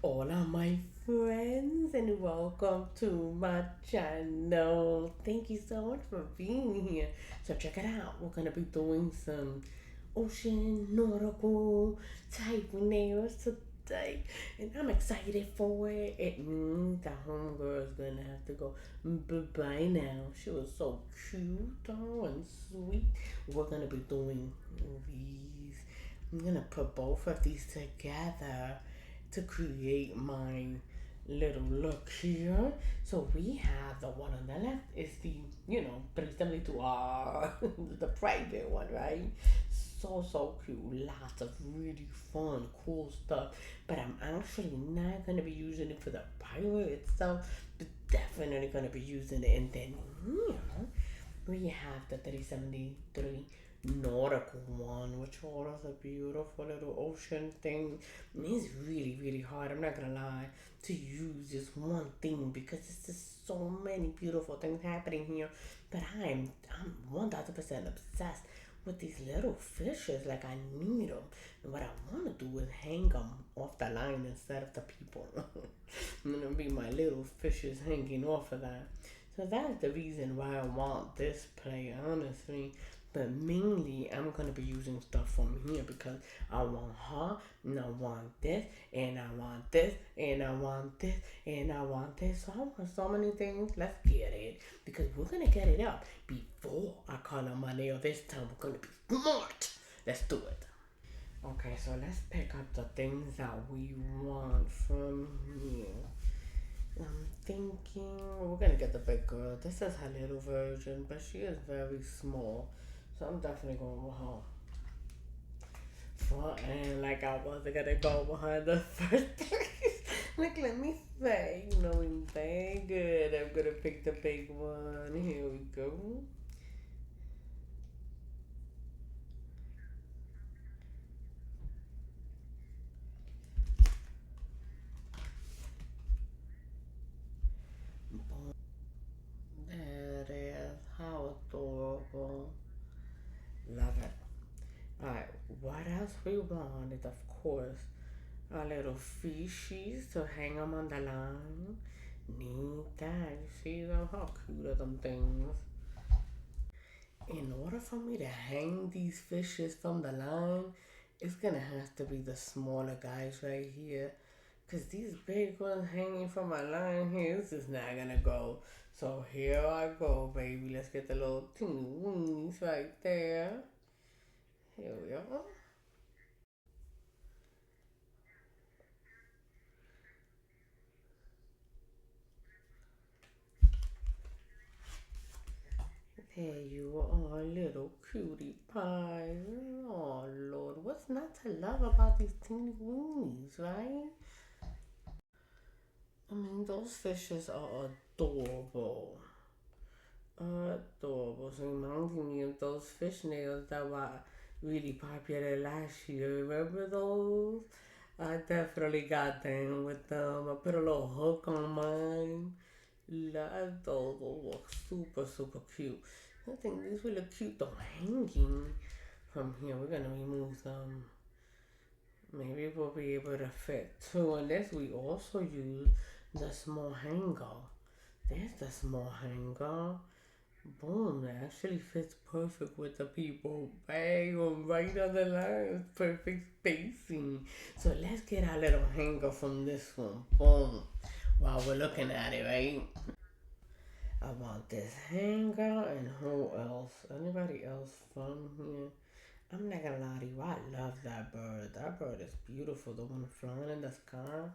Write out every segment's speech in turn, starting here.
Hola, my friends, and welcome to my channel. Thank you so much for being here. So, check it out. We're gonna be doing some ocean nautical type nails today, and I'm excited for it. It means that homegirl is gonna have to go bye bye now. She was so cute, and sweet. We're gonna be doing these. I'm gonna put both of these together to create my little look here. So we have the one on the left is the, 372 the private one, right? So cute. Lots of really fun, cool stuff. But I'm actually not gonna be using it for the pirate itself, but definitely gonna be using it. And then here we have the 373 nautical one, which orders a beautiful little ocean thing. It's really hard, I'm not gonna lie, to use just one thing because it's just so many beautiful things happening here. But I'm 1000% obsessed with these little fishes. Like, I need them, and what I want to do is hang them off the line instead of the people. I'm gonna be my little fishes hanging off of that. So that's the reason why I want this play, honestly. But mainly, I'm gonna be using stuff from here because I want her, and I want this, and I want this, and I want this, and I want this. So I want so many things. Let's get it because we're gonna get it up before I color my nail. This time we're gonna be smart. Let's do it. Okay, so let's pick up the things that we want from here. I'm thinking we're gonna get the big girl. This is her little version, but she is very small. So I'm definitely going with her front end. Like, I wasn't gonna go behind the first place. Like, let me say, knowing dang good, I'm gonna pick the big one. Here we go. Boom. There it is. How adorable. Love it. Alright, what else we wanted, of course, a little fishies to hang them on the line. Need that. You see them? How cute are them things? In order for me to hang these fishes from the line, it's gonna have to be the smaller guys right here. Cause these big ones hanging from my line here, this is not gonna go. So here I go, baby. Let's get the little teeny weenies right there. Here we are. There you are, little cutie pie. Oh Lord, what's not to love about these teeny weenies, right? I mean, those fishes are adorable. Adorable. So reminding me of those fish nails that were really popular last year. Remember those? I definitely got them with them. I put a little hook on mine. Love those. Those look super cute. I think these will look cute though hanging from here. We're gonna remove them. Maybe we'll be able to fit two unless we also use the small hanger. There's the small hanger. Boom, that actually fits perfect with the people. Bang, right on the line. Perfect spacing. So let's get our little hanger from this one. Boom. While we're looking at it, right? I want this hanger and who else? Anybody else from here? I'm not gonna lie to you, I love that bird. That bird is beautiful. The one flying in the sky.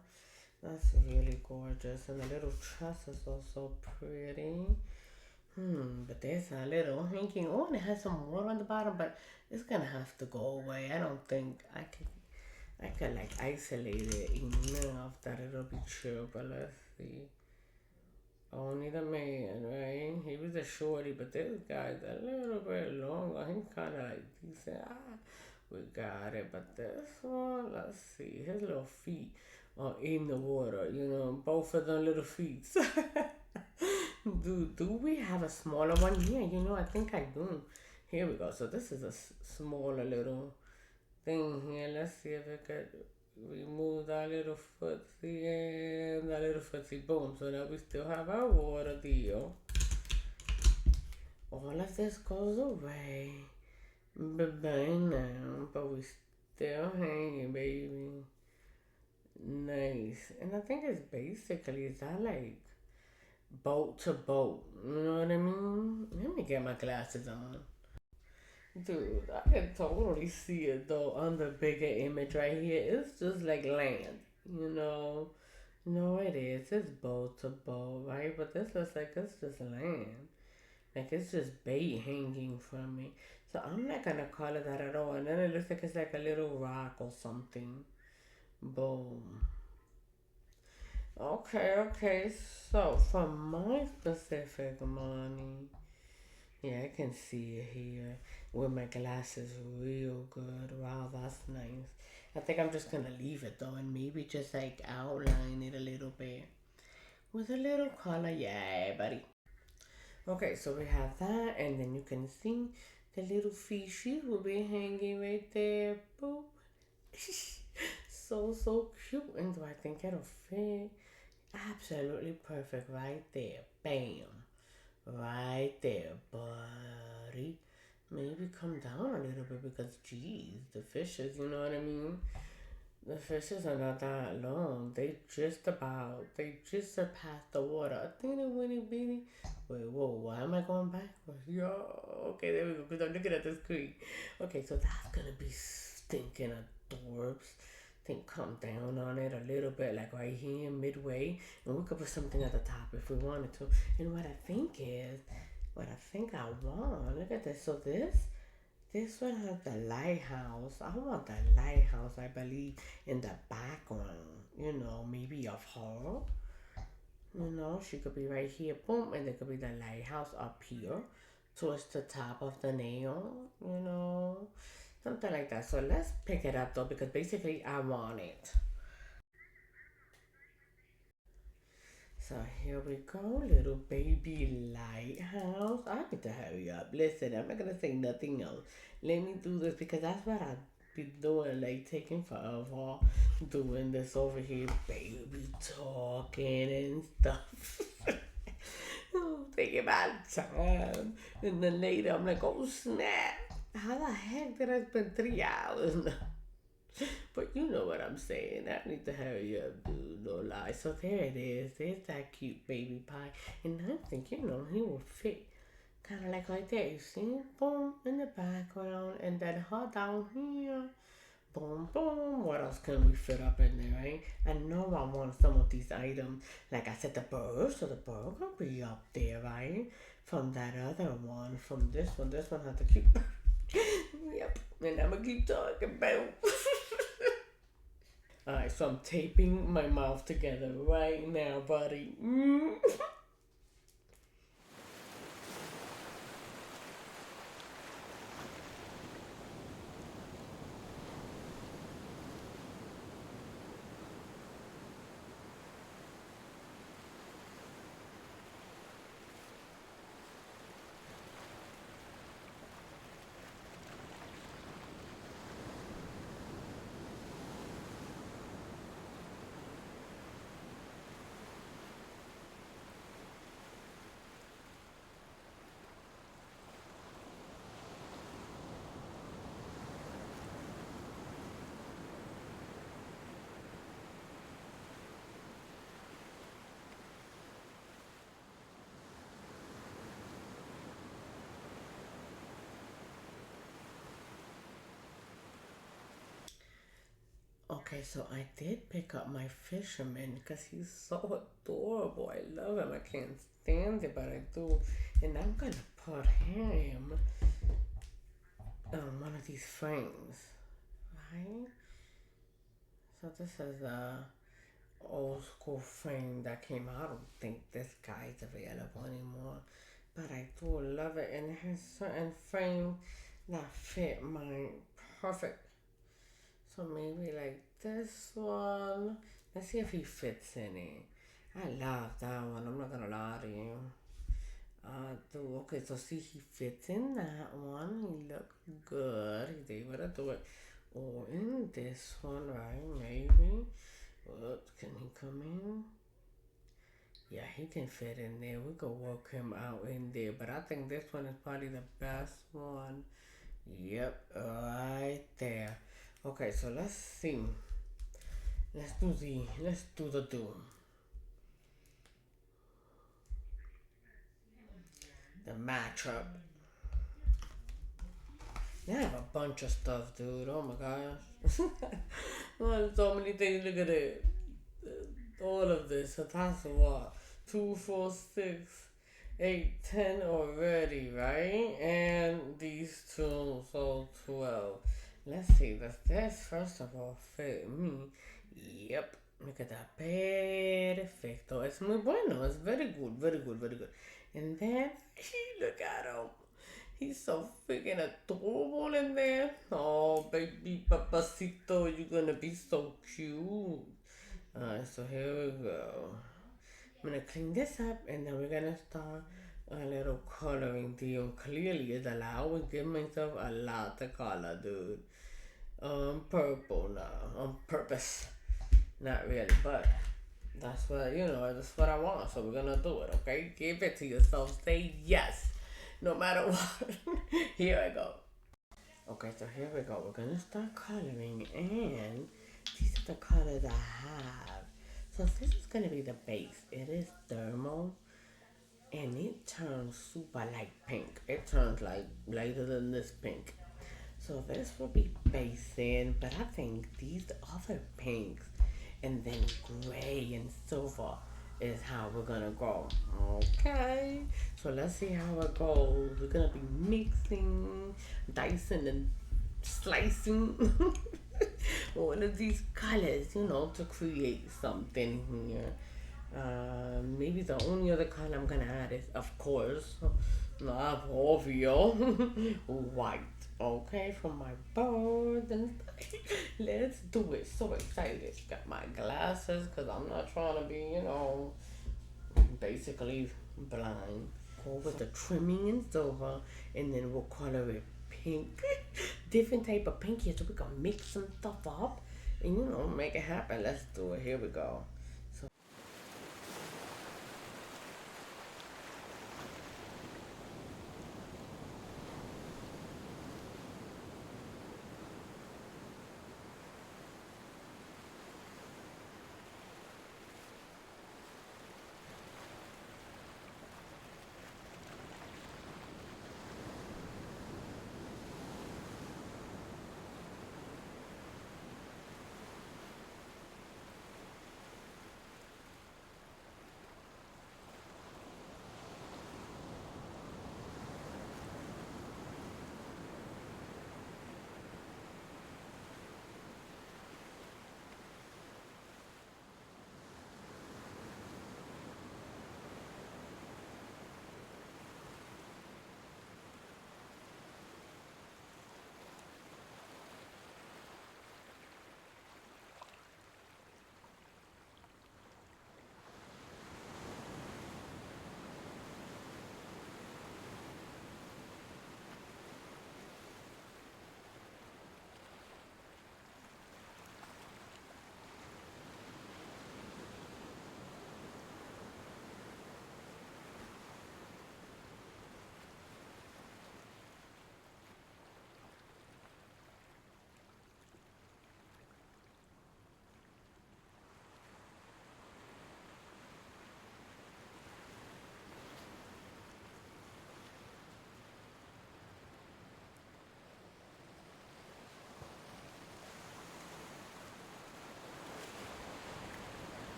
That's really gorgeous. And the little truss is also pretty. But there's a little hanging on. It has some water on the bottom, but it's gonna have to go away. I don't think I could like isolate it enough that it'll be chill, but let's see. Only the man, right? He was a shorty, but this guy's a little bit longer. He's kind of like decent. We got it. But this one, let's see. His little feet are in the water, both of them little feet. Do we have a smaller one? Yeah, I think I do. Here we go. So this is a smaller little thing here. Let's see if it could remove that little footsie and that little footsie. Boom. So now we still have our water deal. All of this goes away. Bang now. But we still hanging, baby. Nice. And I think it's basically, is that like boat to boat? You know what I mean? Let me get my glasses on. Dude, I can totally see it though on the bigger image right here. It's just like land, you know. No, it is. It's boat to boat, right? But this looks like it's just land. Like it's just bait hanging from me. So I'm not gonna call it that at all. And then it looks like it's like a little rock or something. Boom. Okay, okay. So for my specific money, yeah, I can see it here with my glasses real good. Wow, that's nice. I think I'm just gonna leave it though and maybe just like outline it a little bit with a little color. Yeah, buddy. Okay, so we have that, and then you can see the little fishy will be hanging right there. Boop. So cute. And do I think it'll fit? Absolutely perfect right there. Bam. Right there, buddy. Maybe come down a little bit because, geez, the fishes, you know what I mean? The fishes are not that long. They just surpassed the water. A teeny weeny beanie. Wait, whoa, why am I going backwards? Yo, okay, there we go, because I'm looking at the screen. Okay, so that's gonna be stinking adorbs. Think come down on it a little bit, like right here, midway, and we could put something at the top if we wanted to. And what I think I want, look at this. So this one has the lighthouse. I want the lighthouse, I believe, in the background. You know, maybe of her. You know, she could be right here, boom, and there could be the lighthouse up here towards the top of the nail. You know, something like that. So let's pick it up though, because basically I want it. So here we go, little baby lighthouse. I need to hurry up. Listen, I'm not gonna say nothing else. Let me do this because that's what I be doing, like taking forever doing this over here, baby talking and stuff. Oh, taking my time. And then later I'm like, oh snap. How the heck did I spend 3 hours? But you know what I'm saying. I need to hurry up, dude. No lie. So there it is. There's that cute baby pie. And I think, he will fit kind of like right there. You see? Boom, in the background. And then her down here. Boom, boom. What else can we fit up in there, right? I know I want some of these items. Like I said, the bird. So the bird can be up there, right? From that other one. From this one. This one has the cute bird. Yep. And I'm going to keep talking about. Alright, so I'm taping my mouth together right now, buddy. Okay, so I did pick up my fisherman because he's so adorable. I love him. I can't stand it, but I do. And I'm gonna put him on one of these frames, right? So this is a old school frame that came out. I don't think this guy's available anymore, but I do love it. And it has certain frames that fit mine perfect. So maybe like this one. Let's see if he fits in it. I love that one. I'm not gonna lie to you. Do okay. So see, he fits in that one. He looks good. He's able to do it. Or in this one, right? Maybe. Oops, can he come in? Yeah, he can fit in there. We could work him out in there. But I think this one is probably the best one. Yep, right there. Okay, so let's see. Let's do the do. The matchup. They have a bunch of stuff, dude. Oh my gosh. Oh, so many things. Look at it. All of this. So that's what? 2, 4, 6, 8, 10 already, right? And these two, so 12. Let's see. Does this first of all fit me? Yep. Look at that. Perfecto. Es muy bueno. It's very good. Very good. Very good. And then, look at him. He's so freaking adorable in there. Oh, baby papacito, you're gonna be so cute. Alright, so here we go. I'm gonna clean this up and then we're gonna start a little coloring. Dion clearly is allowing give myself a lot of color, dude. Purple now, on purpose. Not really, but that's what I want. So we're gonna do it, okay? Give it to yourself. Say yes, no matter what. Here I go. Okay, so here we go. We're gonna start coloring, and these are the colors I have. So this is gonna be the base. It is thermal, and it turns super light pink. It turns like lighter than this pink. So this will be base in, but I think these other pinks and then gray and silver is how we're gonna go. Okay, so let's see how it goes. We're gonna be mixing, dicing, and slicing one of these colors, to create something here. Maybe the only other color I'm gonna add is, of course, not obvious, white. Okay, from my board, and let's do it. So excited. Got my glasses because I'm not trying to be, basically blind. Go with the trimming and silver, and then we'll color it pink. Different type of pink here, so we can mix some stuff up and make it happen. Let's do it. Here we go. So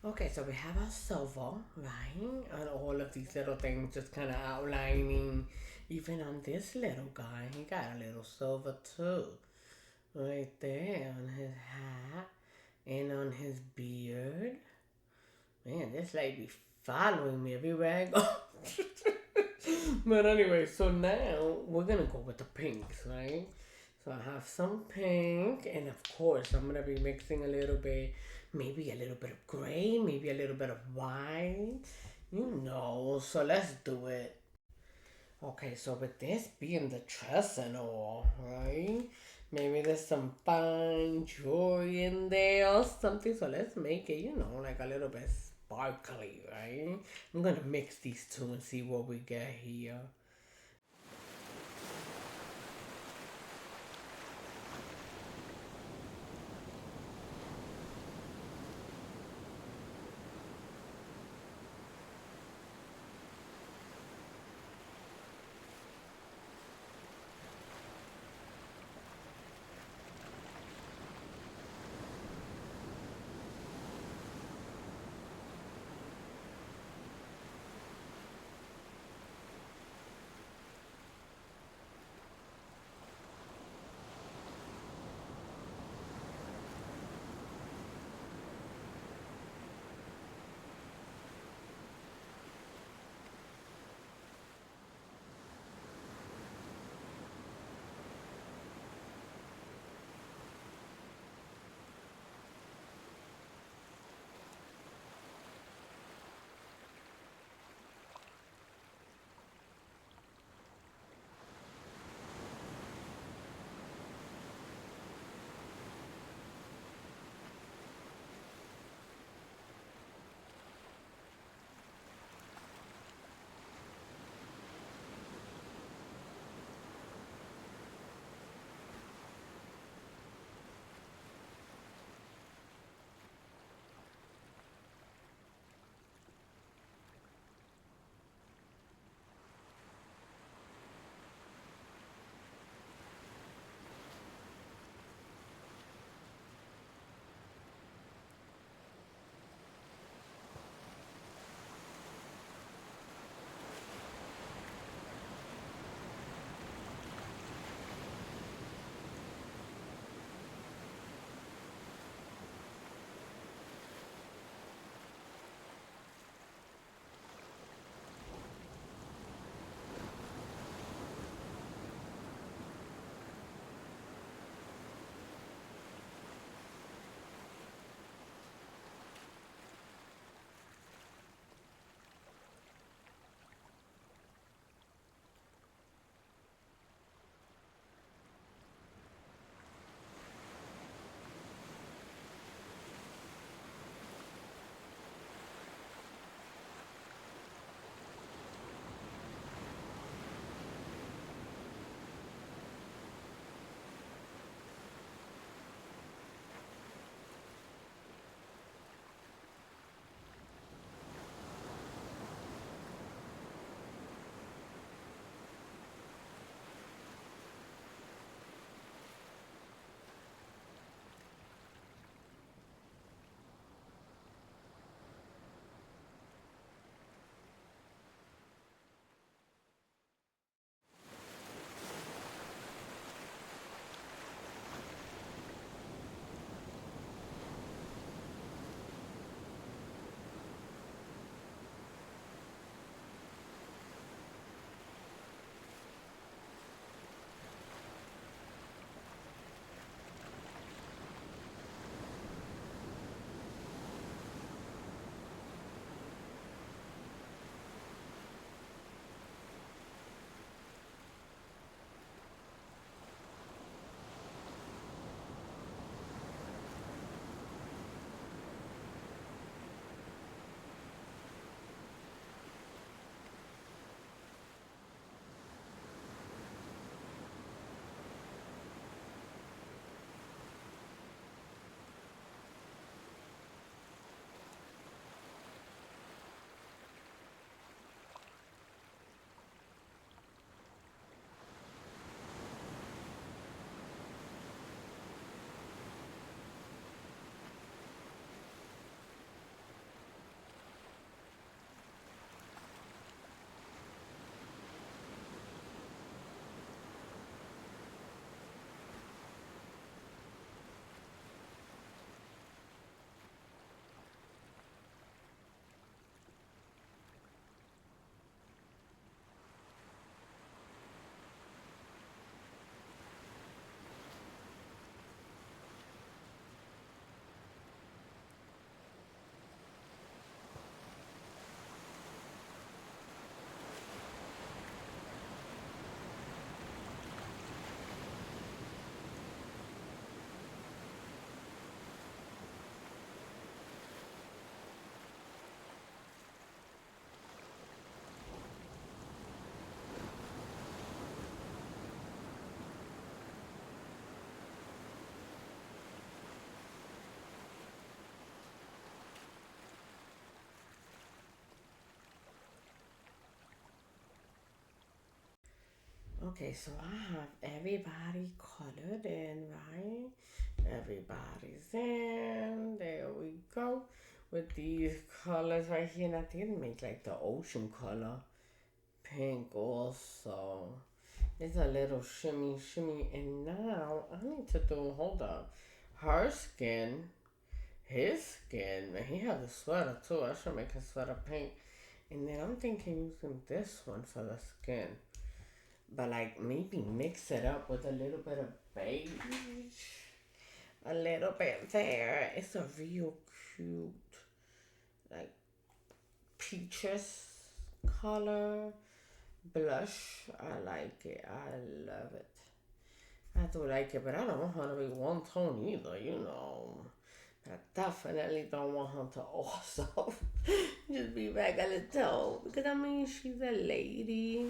Okay, so we have our silver, right? And all of these little things just kind of outlining. Even on this little guy, he got a little silver too. Right there on his hat and on his beard. Man, this lady following me everywhere I go. But anyway, so now we're gonna go with the pinks, right? So I have some pink, and of course I'm gonna be mixing a little bit, maybe a little bit of gray, maybe a little bit of white, you know. So let's do it. Okay, so with this being the dress and all, right? Maybe there's some fine jewelry in there or something. So let's make it, you know, like a little bit sparkly, right? I'm gonna mix these two and see what we get here. Okay, so I have everybody colored in, right? Everybody's in. There we go. With these colors right here, and I think it makes like the ocean color pink also. It's a little shimmy, shimmy, and now I need to do. Hold up, her skin, his skin. Man, he has a sweater too. I should make his sweater pink. And then I'm thinking using this one for the skin. But like maybe mix it up with a little bit of beige. A little bit there. It's a real cute, like peaches color blush. I like it. I love it. I do like it, but I don't want her to be one tone either, you know. But I definitely don't want her to also just be regular tone. Because I mean, she's a lady.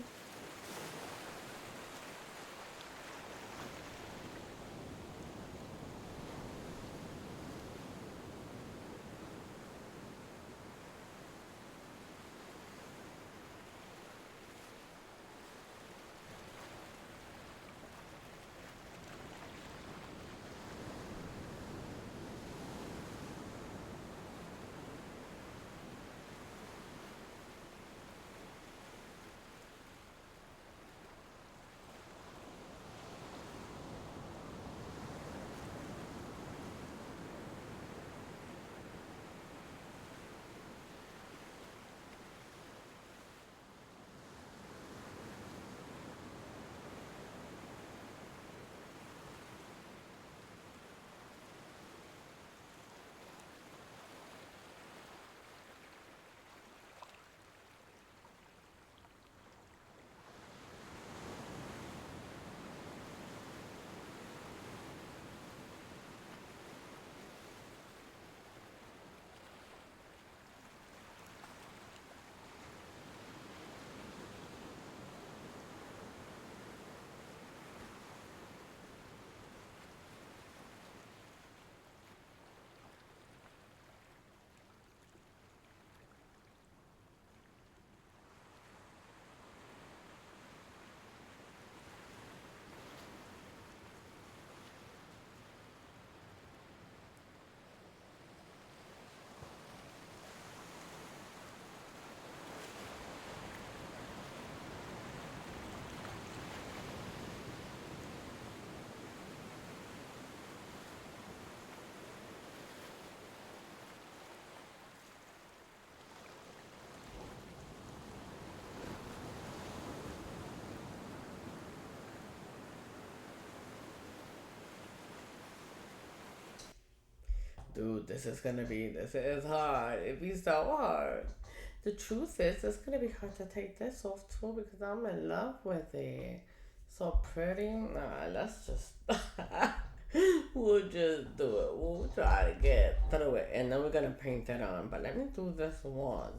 Dude, this is hard. It'd be so hard. The truth is, it's gonna be hard to take this off too because I'm in love with it. So pretty. Nah, let's just. We'll just do it. We'll try to get through it and then we're gonna paint it on. But let me do this one.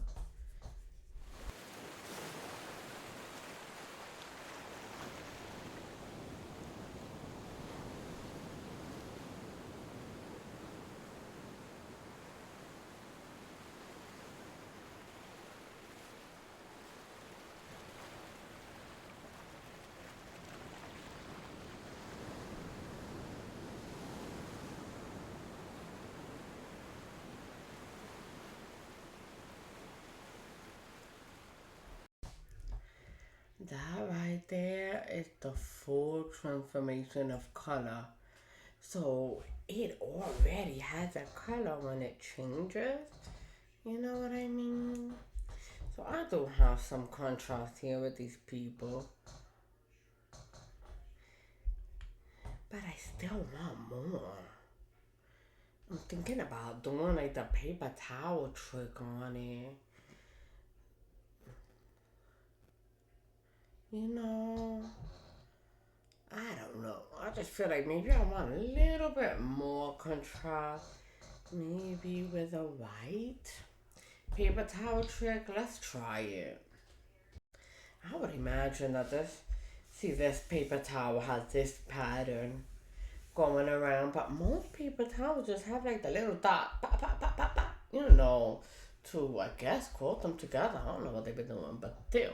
That right there is the full transformation of color. So it already has a color when it changes. You know what I mean? So I do have some contrast here with these people, but I still want more. I'm thinking about doing like the paper towel trick on it. You know, I don't know. I just feel like maybe I want a little bit more contrast. Maybe with a white paper towel trick. Let's try it. I would imagine that this paper towel has this pattern going around, but most paper towels just have like the little dot, pop, pop, pop, pop, pop, you know, to I guess quote them together. I don't know what they've been doing, but still,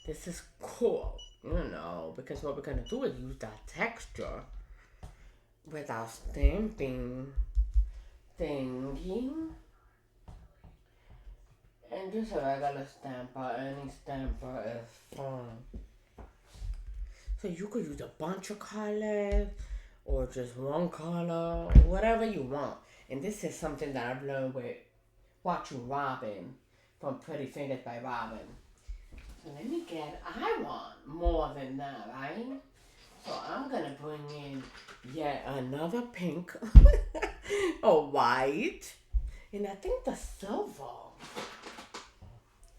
this is cool. because what we're gonna do is use that texture with our stamping thingy. And just a regular stamper, any stamper is fine. So you could use a bunch of colors or just one color, whatever you want. And this is something that I've learned with watching Robin from Pretty Fingers by Robin. So let me get, I want more than that, right? So I'm gonna bring in yet another pink, a white, and I think the silver.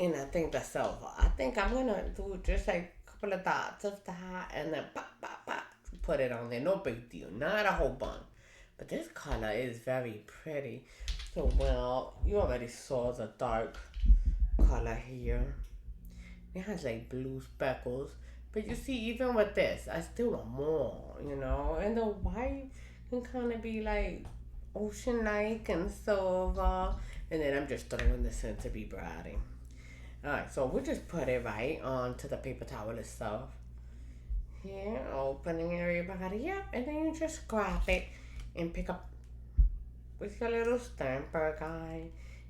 I think I'm gonna do just like a couple of dots of that and then pop, pop, pop, put it on there. No big deal, not a whole bunch. But this color is very pretty. So, well, you already saw the dark color here. It has like blue speckles. But you see, even with this, I still want more. And the white can kind of be like ocean-like and silver. And then I'm just throwing this in to be pretty. Alright, so we'll just put it right onto the paper towel itself. Here, opening everybody up, and then you just grab it and pick up with your little stamper guy.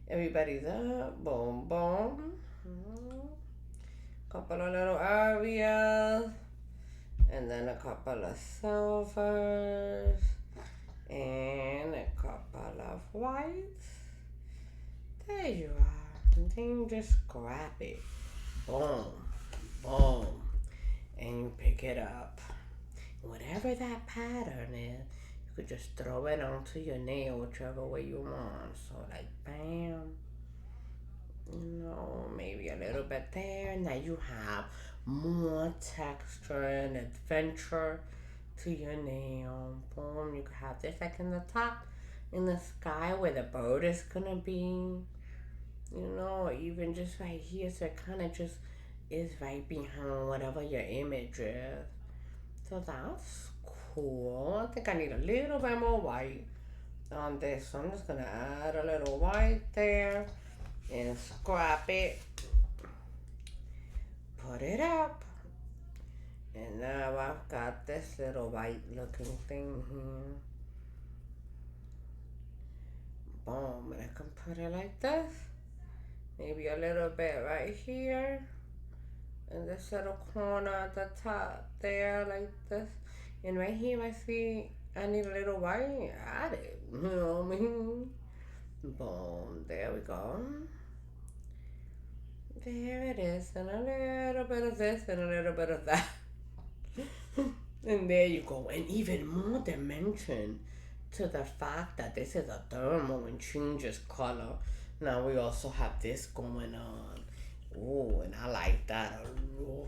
Everybody's up, boom, boom. Couple of little areas, and then a couple of silvers, and a couple of whites. There you are. And then you just grab it. Boom, boom. And you pick it up. Whatever that pattern is, you could just throw it onto your nail whichever way you want. So like bam. Maybe a little bit there. Now you have more texture and adventure to your nail. Boom. You could have this like in the top in the sky where the bird is gonna be. Or even just right here, so it kind of just is right behind whatever your image is. So that's cool. I think I need a little bit more white on this. So I'm just gonna add a little white there and scrap it. Put it up. And now I've got this little white looking thing here. Boom. And I can put it like this. Maybe a little bit right here. And this little corner at the top there, like this. And right here, I see I need a little white. Add it. You know what I mean? Boom. There we go. There it is. And a little bit of this and a little bit of that. And there you go. And even more dimension to the fact that this is a thermal and changes color. Now we also have this going on. Oh, and I like that a lot.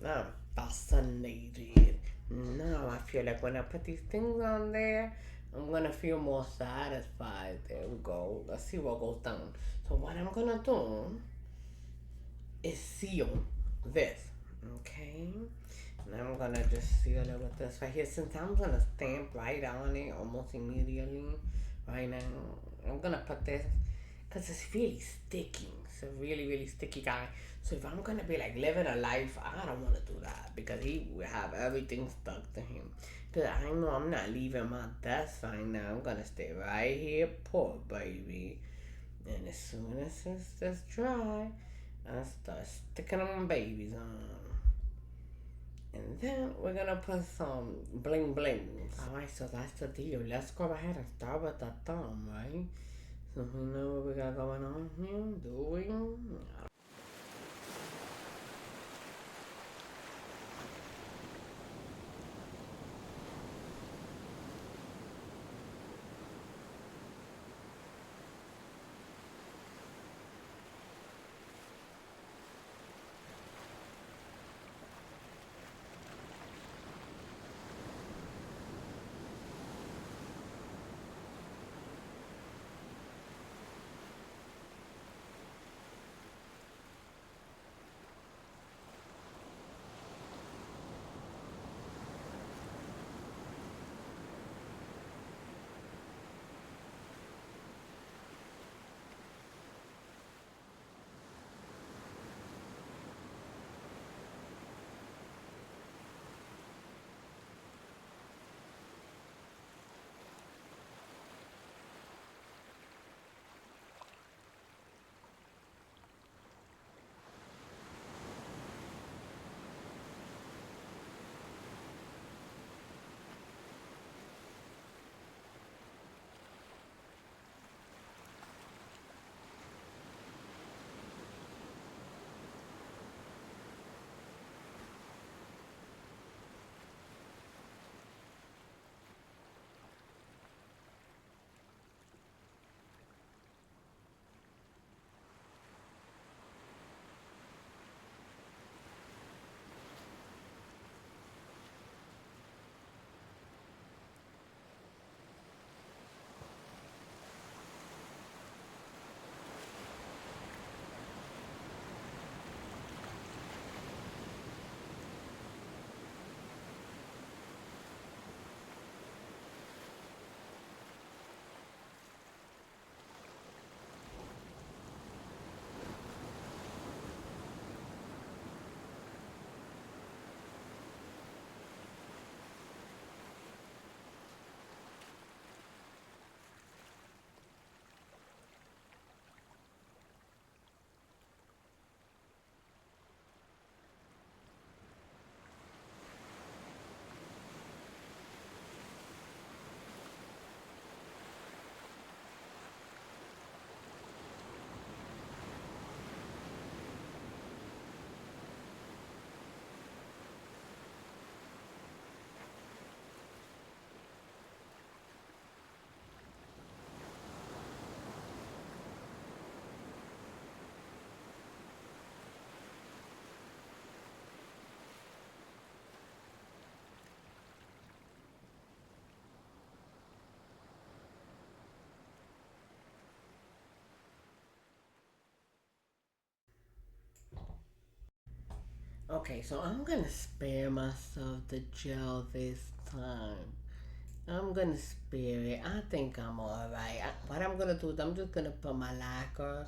I'm fascinated. Now I feel like when I put these things on there, I'm gonna feel more satisfied. There we go. Let's see what goes down. So what I'm gonna do is seal this. Okay? And I'm gonna just seal it with this right here. Since I'm gonna stamp right on it almost immediately right now, I'm gonna put this because it's really sticky. It's a really, really sticky guy. So if I'm gonna be like living a life, I don't want to do that because he will have everything stuck to him. Because I know I'm not leaving my desk right now. I'm gonna stay right here, poor baby. And as soon as it's dry, I start sticking them babies on. And then we're gonna put some bling blings. Alright, so that's the deal. Let's go ahead and start with the thumb, right? So we know what we got going on here. Doing. Okay, so I'm gonna spare myself the gel this time. I'm gonna spare it. I think I'm alright. What I'm gonna do is I'm just gonna put my lacquer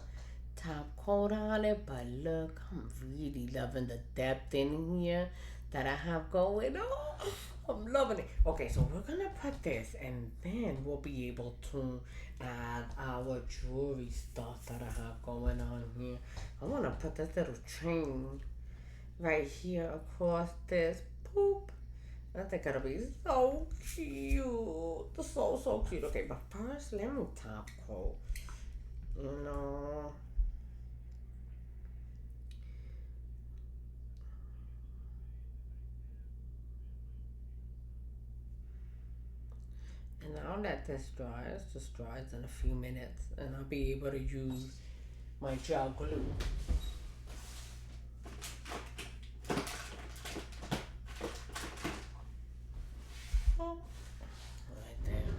top coat on it. But look, I'm really loving the depth in here that I have going on. I'm loving it. Okay, so we're gonna put this and then we'll be able to add our jewelry stuff that I have going on here. I wanna put this little chain right here across this. Poop. I think it'll be so cute. So, so cute. Okay, but first, let me top coat. You know. And I'll let this dry. It just dries in a few minutes. And I'll be able to use my gel glue. Oh, right there.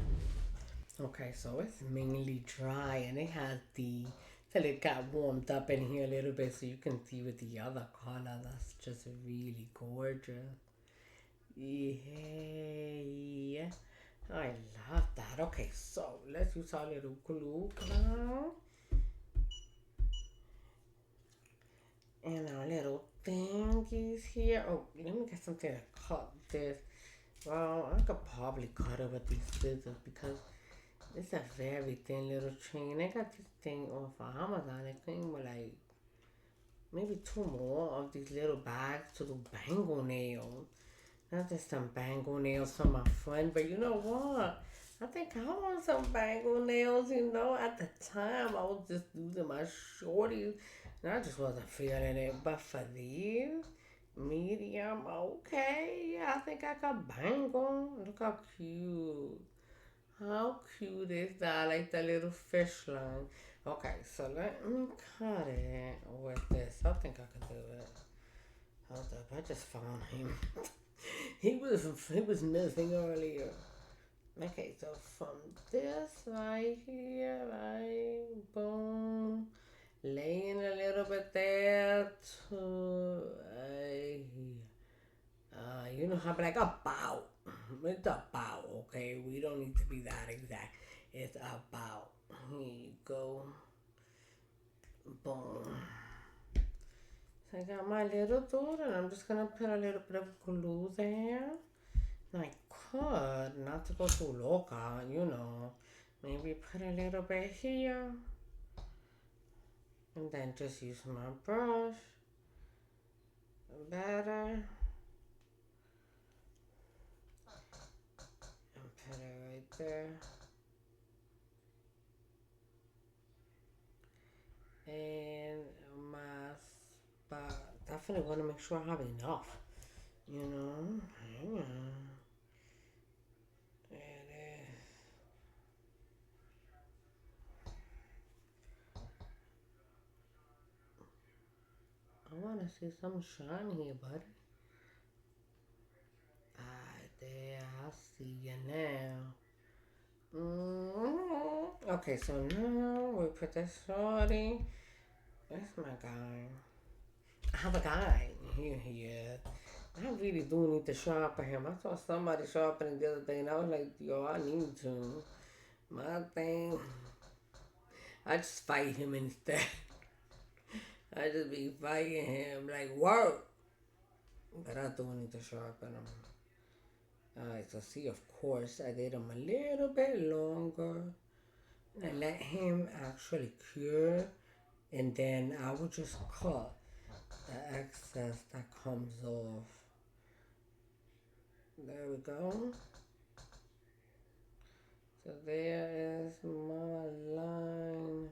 Okay, so it's mainly dry and it has the till it got warmed up in here a little bit so you can see with the other color. That's just really gorgeous. Yeah, I love that. Okay, so let's use our little glue now and our little thingies here. Oh, let me get something to cut this. Well, I could probably cut it with these scissors because it's a very thin little chain. I got this thing off of Amazon. It came with like maybe two more of these little bags to do bangle nails. Not just some bangle nails from my friend, but you know what? I think I want some bangle nails, you know. At the time, I was just using my shorties, and I just wasn't feeling it. But for these, medium, okay. Yeah, I think I could bangle. Look how cute. How cute is that? I like the little fish line. Okay, so let me cut it with this. I think I can do it. Hold up, I just found him. he was missing earlier. Okay, so from this right here, right, boom, laying a little bit there to right here. You know how like about. It's about, okay? We don't need to be that exact. It's about. Here you go. Boom. So I got my little dude and I'm just gonna put a little bit of glue there. And I could, not to go too loca, you know. Maybe put a little bit here. And then just use my brush. Better. And put it right there. And my spot. Definitely want to make sure I have enough. You know? Hang on. There it is. I want to see some shine here, buddy. Ah, there. I see you now. Okay, so now we put this shorty. That's my guy. I have a guy. Here he is. I really do need to sharpen him. I saw somebody sharpening the other day and I was like, yo, I need to. My thing, I just fight him instead. I just be fighting him like, work. But I do need to sharpen him. Alright, so see, of course, I did him a little bit longer. And let him actually cure. And then I will just cut the excess that comes off. There we go. So there is my line.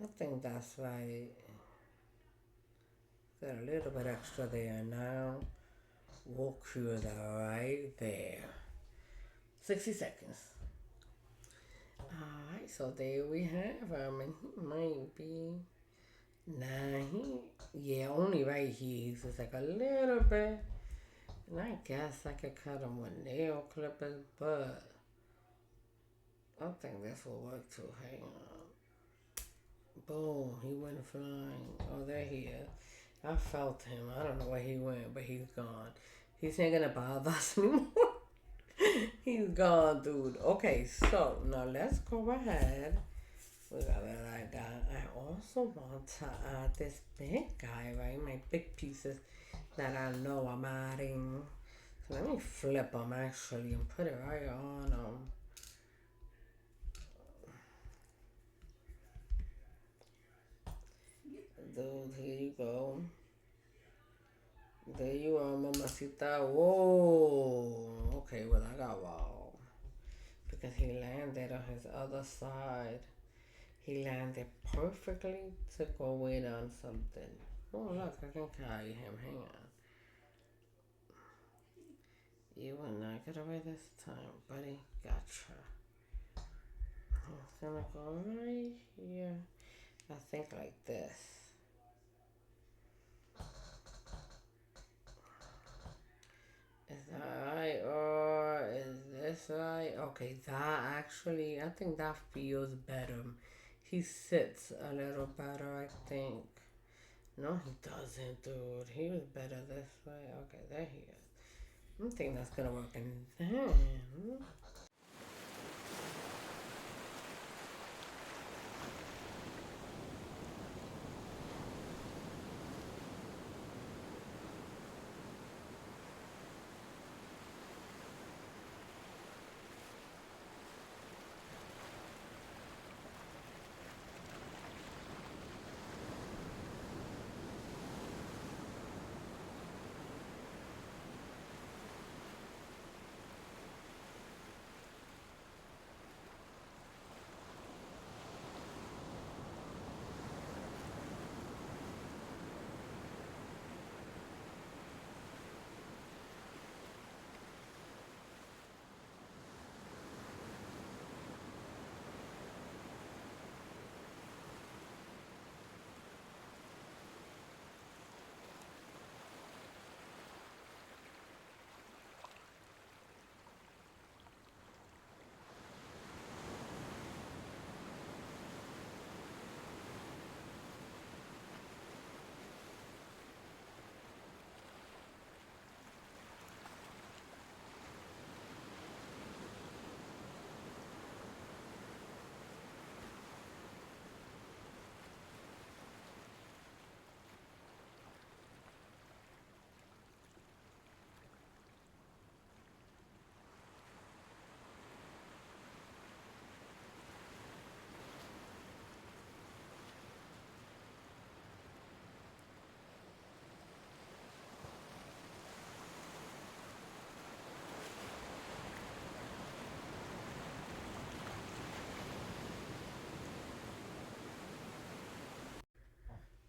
I think that's right. Got a little bit extra there now. We'll cure that right there. 60 seconds. Alright, so there we have him. And he might be. Nah, yeah, only right here. He's just like a little bit. And I guess I could cut him with nail clippers, but I think this will work too. Hang on. Boom, he went flying. Oh, there he is. I felt him. I don't know where he went, but he's gone. He's not gonna bother us anymore. He's gone, dude. Okay, so now let's go ahead. We got what I got. I also want to add this big guy, right? My big pieces that I know I'm adding. So let me flip them actually and put it right on them. Dude, here you go. There you are, mamacita. Whoa. Okay, well, I got wow. Because he landed on his other side. He landed perfectly to go in on something. Oh, look, I can carry him. Hang on. You will not get away this time, buddy. Gotcha. It's gonna go right here. I think like this. Is that right? Or is this right? Okay, that actually, I think that feels better. He sits a little better, I think. No, he doesn't, dude. He was better this way. Okay, there he is. I think that's gonna work. And then,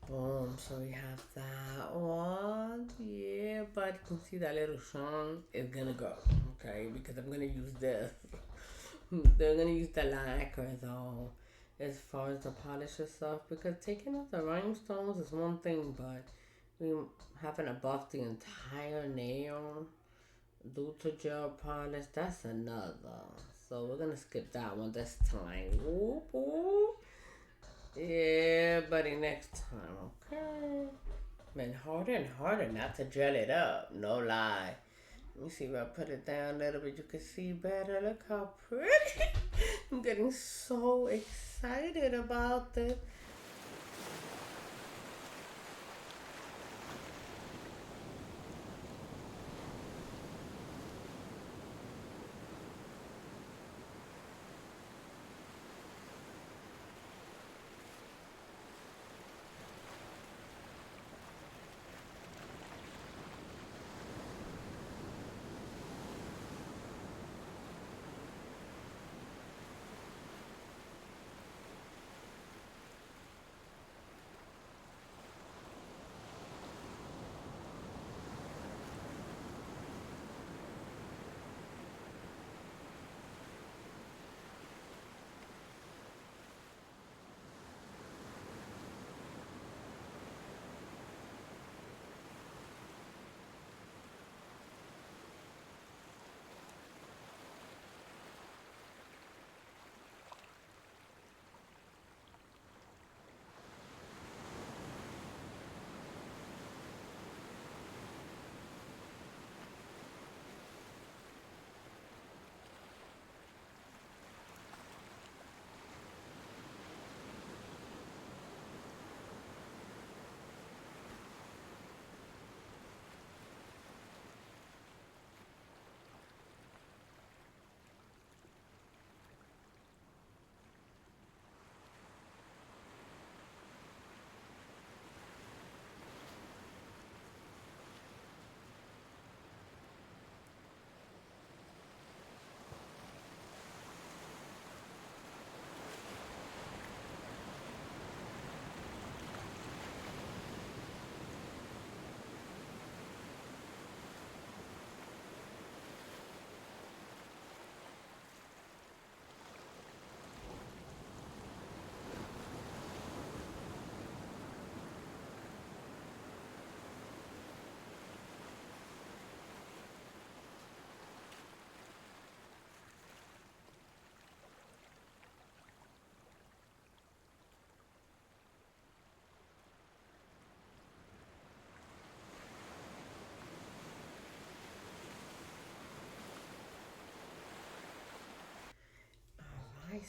boom. So we have that one. Yeah, but you can see that little song is gonna go. Okay, because I'm gonna use this. They're gonna use the lacquer though, as far as the polish and stuff. Because taking off the rhinestones is one thing, but we having to buff the entire nail due to gel polish, that's another. So we're gonna skip that one this time. Whoop, whoop. Yeah, buddy, next time, okay? Man, harder and harder not to gel it up, no lie. Let me see if I put it down a little bit. You can see better. Look how pretty. I'm getting so excited about this.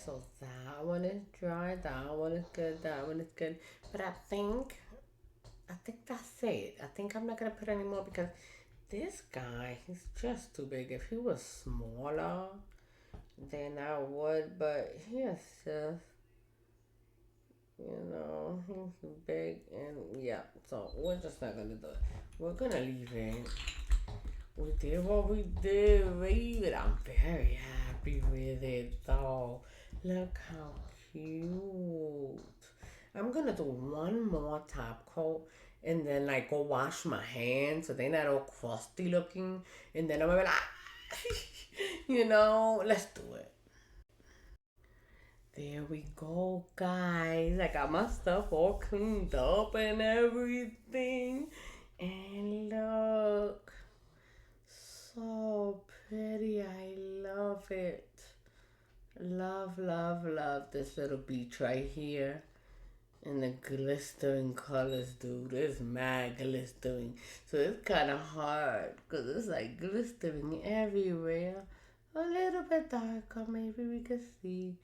So that one is dry, that one is good, that one is good. But I think that's it. I think I'm not gonna put any more because this guy, he's just too big. If he was smaller, then I would, but he's just, he's big and yeah. So we're just not gonna do it. We're gonna leave it. We did what we did, baby. I'm very happy with it, though. Look how cute. I'm gonna do one more top coat and then like go wash my hands so they're not all crusty looking. And then I'm gonna be like, let's do it. There we go, guys. I got my stuff all cleaned up and everything. And look. So pretty. I love it. Love, love, love this little beach right here. And the glistering colors, dude. It's mad glistering. So it's kind of hard because it's like glistering everywhere. A little bit darker, maybe we can see.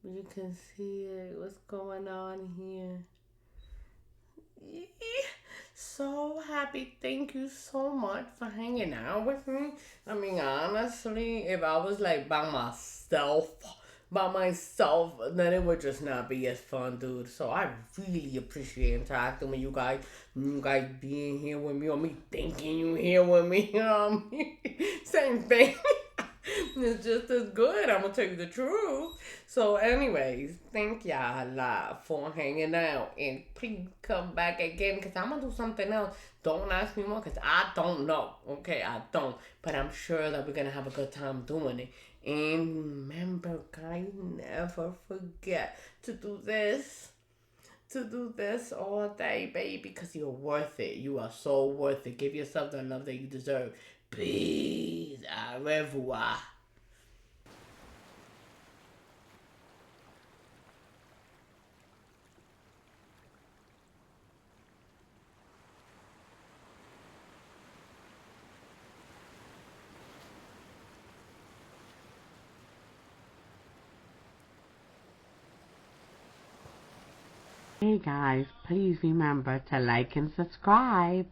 You can see it. What's going on here? So happy. Thank you so much for hanging out with me. I mean, honestly, if I was like by myself, then it would just not be as fun, dude. So I really appreciate interacting with you guys being here with me, or me thinking you here with me. Same thing. It's just as good. I'm gonna tell you the truth. So, anyways, thank y'all a lot for hanging out, and please come back again because I'm gonna do something else. Don't ask me more because I don't know. Okay, I don't, but I'm sure that we're gonna have a good time doing it. And remember, guys, never forget to do this. To do this all day, baby, because you're worth it. You are so worth it. Give yourself the love that you deserve. Peace. Au revoir. Hey guys, please remember to like and subscribe.